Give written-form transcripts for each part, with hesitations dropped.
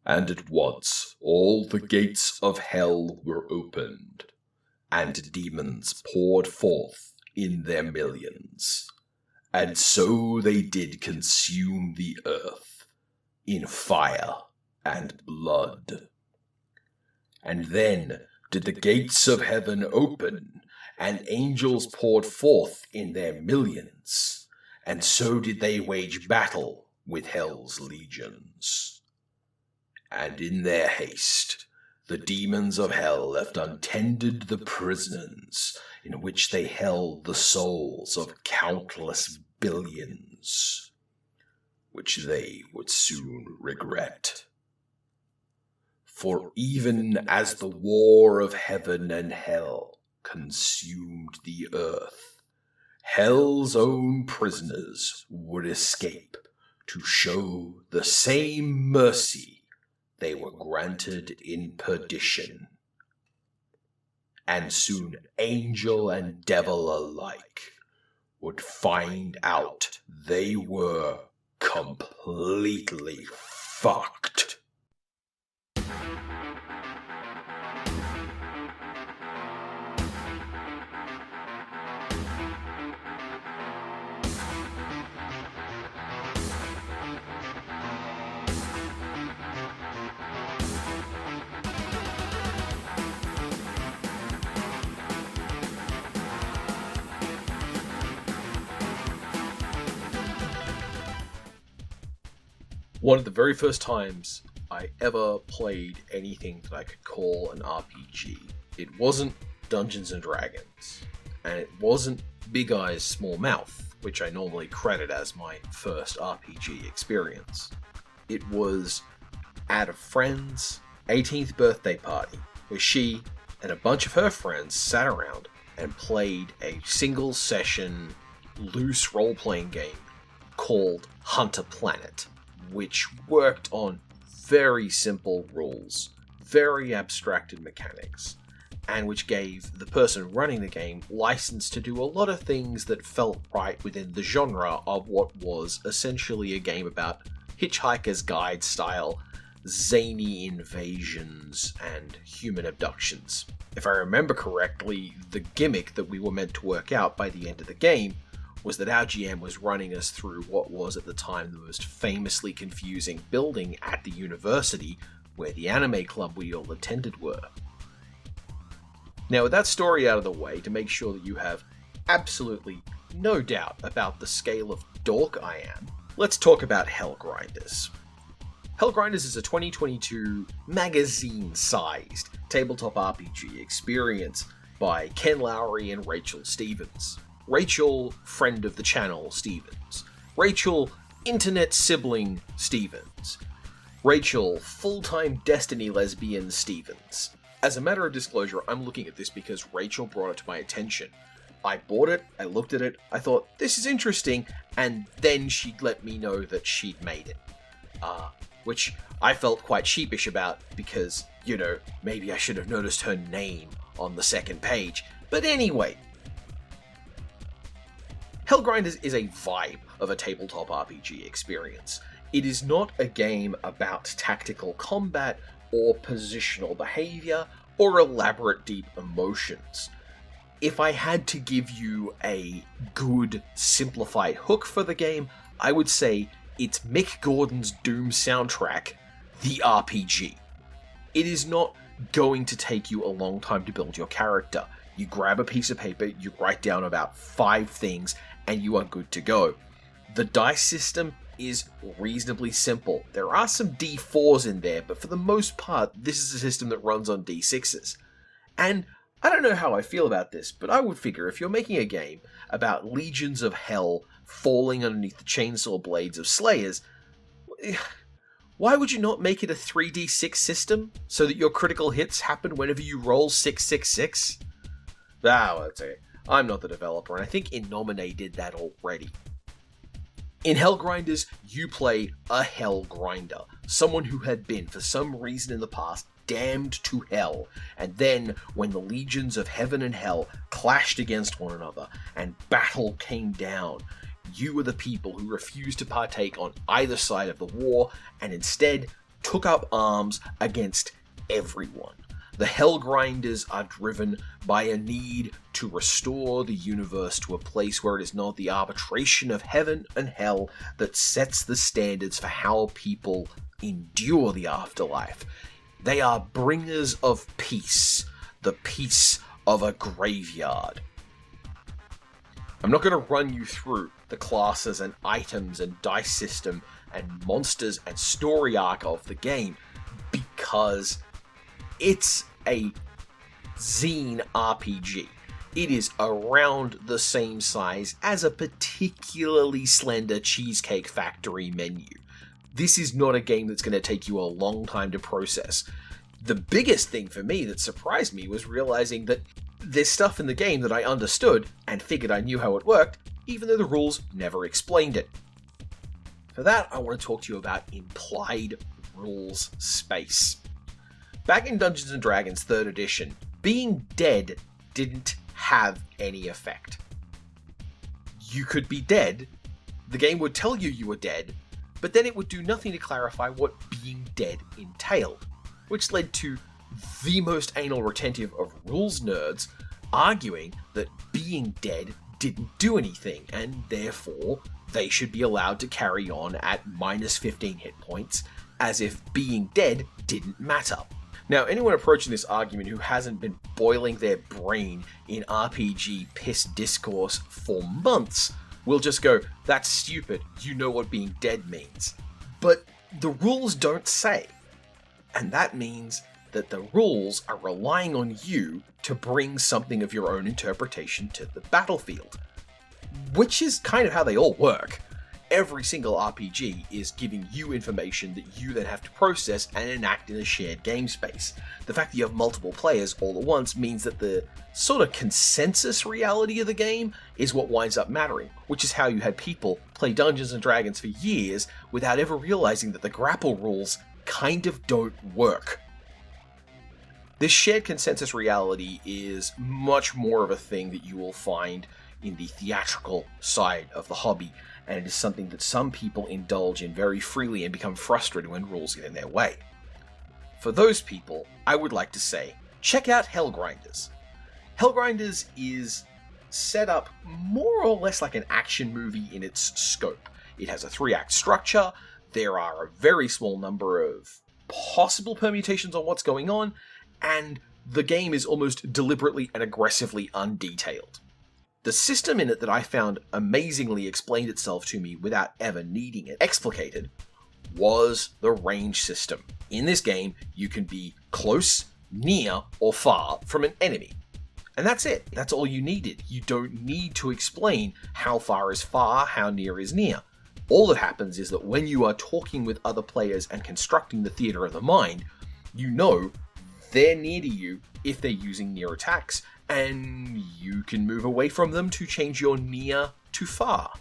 And at once all the gates of hell were opened, and demons poured forth in their millions. And so they did consume the earth in fire and blood. And then did the gates of heaven open, and angels poured forth in their millions, and so did they wage battle with hell's legions. And in their haste, the demons of hell left untended the prisons in which they held the souls of countless billions, which they would soon regret. For even as the war of heaven and hell consumed the earth, hell's own prisoners would escape to show the same mercy they were granted in perdition. And soon angel and devil alike would find out they were completely fucked. One of the very first times I ever played anything that I could call an RPG. It wasn't Dungeons & Dragons, and it wasn't Big Eyes Small Mouth, which I normally credit as my first RPG experience. It was at a friend's 18th birthday party, where she and a bunch of her friends sat around and played a single session loose role-playing game called Hunter Planet, which worked on very simple rules, very abstracted mechanics, and which gave the person running the game license to do a lot of things that felt right within the genre of what was essentially a game about Hitchhiker's Guide style zany invasions and human abductions. If I remember correctly, the gimmick that we were meant to work out by the end of the game was that our GM was running us through what was at the time the most famously confusing building at the university where the anime club we all attended were. Now, with that story out of the way, to make sure that you have absolutely no doubt about the scale of dork I am, let's talk about Hellgrinders. Hellgrinders is a 2022 magazine-sized tabletop RPG experience by Ken Lowry and Rachel Stevens. Rachel, friend of the channel, Stevens. Rachel, internet sibling, Stevens. Rachel, full-time Destiny lesbian, Stevens. As a matter of disclosure, I'm looking at this because Rachel brought it to my attention. I bought it, I looked at it, I thought, this is interesting, and then she'd let me know that she'd made it. Which I felt quite sheepish about because, maybe I should have noticed her name on the second page. But anyway, Hellgrinders is a vibe of a tabletop RPG experience. It is not a game about tactical combat or positional behavior or elaborate deep emotions. If I had to give you a good, simplified hook for the game, I would say it's Mick Gordon's Doom soundtrack, the RPG. It is not going to take you a long time to build your character. You grab a piece of paper, you write down about 5 things, and you are good to go. The dice system is reasonably simple. There are some D4s in there, but for the most part, this is a system that runs on D6s. And I don't know how I feel about this, but I would figure if you're making a game about legions of hell falling underneath the chainsaw blades of slayers, why would you not make it a 3d6 system so that your critical hits happen whenever you roll 666? Well, that's okay. I'm not the developer, and I think Innomine did that already. In Hellgrinders, you play a Hellgrinder, someone who had been, for some reason in the past, damned to hell, and then, when the legions of heaven and hell clashed against one another, and battle came down, you were the people who refused to partake on either side of the war, and instead took up arms against everyone. The Hellgrinders are driven by a need to restore the universe to a place where it is not the arbitration of heaven and hell that sets the standards for how people endure the afterlife. They are bringers of peace, the peace of a graveyard. I'm not going to run you through the classes and items and dice system and monsters and story arc of the game because it's a zine RPG. It is around the same size as a particularly slender Cheesecake Factory menu. This is not a game that's going to take you a long time to process. The biggest thing for me that surprised me was realizing that there's stuff in the game that I understood and figured I knew how it worked, even though the rules never explained it. For that, I want to talk to you about Implied rules space. Back in Dungeons & Dragons 3rd edition, being dead didn't have any effect. You could be dead, the game would tell you you were dead, but then it would do nothing to clarify what being dead entailed, which led to the most anal retentive of rules nerds arguing that being dead didn't do anything, and therefore they should be allowed to carry on at minus 15 hit points, as if being dead didn't matter. Now, anyone approaching this argument who hasn't been boiling their brain in RPG piss discourse for months will just go, "That's stupid, you know what being dead means." But the rules don't say. And that means that the rules are relying on you to bring something of your own interpretation to the battlefield. Which is kind of how they all work. Every single RPG is giving you information that you then have to process and enact in a shared game space. The fact that you have multiple players all at once means that the sort of consensus reality of the game is what winds up mattering, which is how you had people play Dungeons & Dragons for years without ever realizing that the grapple rules kind of don't work. This shared consensus reality is much more of a thing that you will find in the theatrical side of the hobby, and it is something that some people indulge in very freely and become frustrated when rules get in their way. For those people, I would like to say, check out Hellgrinders. Hellgrinders is set up more or less like an action movie in its scope. It has a 3-act structure, there are a very small number of possible permutations on what's going on, and the game is almost deliberately and aggressively undetailed. The system in it that I found amazingly explained itself to me without ever needing it explicated was the range system. In this game, you can be close, near, or far from an enemy. And that's it. That's all you needed. You don't need to explain how far is far, how near is near. All that happens is that when you are talking with other players and constructing the theater of the mind, you know they're near to you if they're using near attacks, and you can move away from them to change your near to far.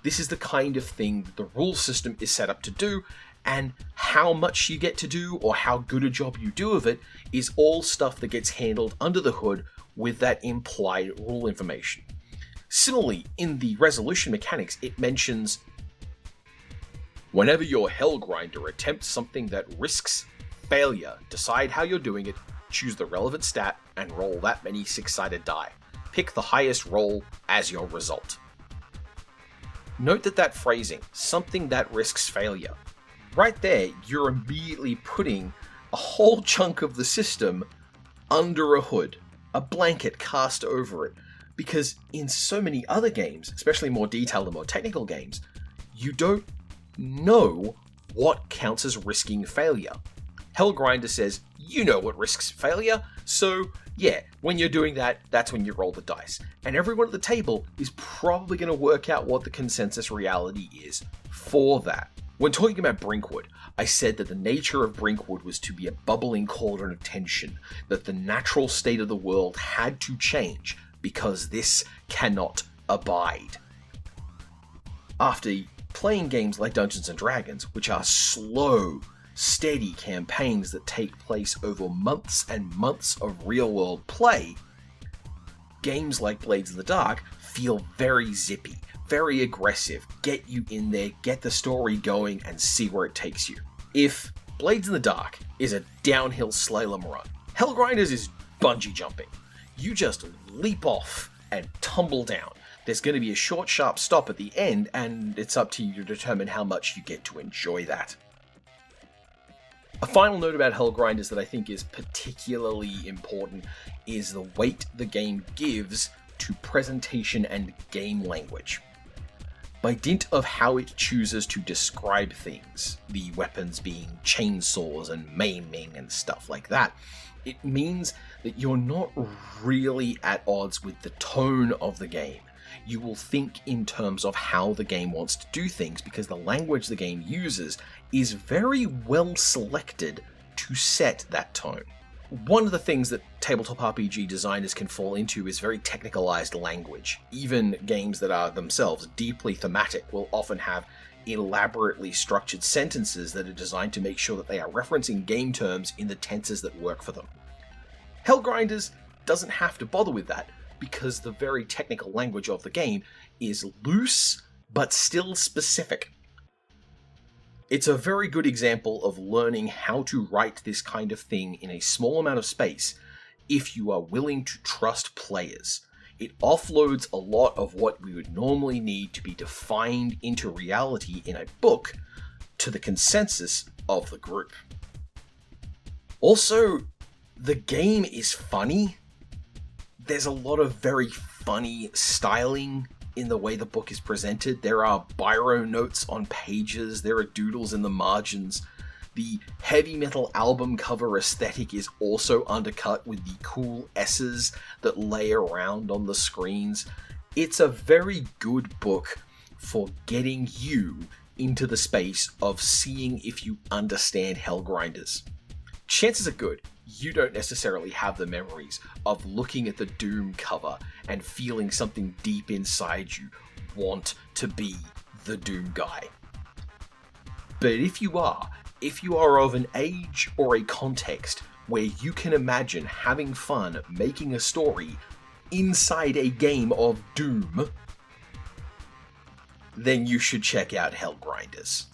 This is the kind of thing that the rule system is set up to do, and how much you get to do or how good a job you do of it is all stuff that gets handled under the hood with that implied rule information. Similarly, in the resolution mechanics, it mentions whenever your Hellgrinder attempts something that risks failure, decide how you're doing it, choose the relevant stat, and roll that many 6-sided die. Pick the highest roll as your result. Note that phrasing, something that risks failure. Right there, you're immediately putting a whole chunk of the system under a hood, a blanket cast over it, because in so many other games, especially more detailed and more technical games, you don't know what counts as risking failure. Hellgrinder says, you know what risks failure, so yeah, when you're doing that, that's when you roll the dice. And everyone at the table is probably going to work out what the consensus reality is for that. When talking about Brinkwood, I said that the nature of Brinkwood was to be a bubbling cauldron of tension, that the natural state of the world had to change because this cannot abide. After playing games like Dungeons & Dragons, which are slow, steady campaigns that take place over months and months of real-world play, games like Blades in the Dark feel very zippy, very aggressive, get you in there, get the story going, and see where it takes you. If Blades in the Dark is a downhill slalom run. Hellgrinders is bungee jumping. You just leap off and tumble down. There's going to be a short, sharp stop at the end, and it's up to you to determine how much you get to enjoy that. A final note about Hellgrinders that I think is particularly important is the weight the game gives to presentation and game language. By dint of how it chooses to describe things, the weapons being chainsaws and maiming and stuff like that, it means that you're not really at odds with the tone of the game. You will think in terms of how the game wants to do things because the language the game uses is very well selected to set that tone. One of the things that tabletop RPG designers can fall into is very technicalized language. Even games that are themselves deeply thematic will often have elaborately structured sentences that are designed to make sure that they are referencing game terms in the tenses that work for them. Hellgrinders doesn't have to bother with that because the very technical language of the game is loose but still specific. It's a very good example of learning how to write this kind of thing in a small amount of space if you are willing to trust players. It offloads a lot of what we would normally need to be defined into reality in a book to the consensus of the group. Also, the game is funny. There's a lot of very funny styling in the way the book is presented. There are biro notes on pages, there are doodles in the margins. The heavy metal album cover aesthetic is also undercut with the cool S's that lay around on the screens. It's a very good book for getting you into the space of seeing if you understand Hellgrinders. Chances are good you don't necessarily have the memories of looking at the Doom cover and feeling something deep inside you want to be the Doom guy. But if you are of an age or a context where you can imagine having fun making a story inside a game of Doom, then you should check out Hellgrinders.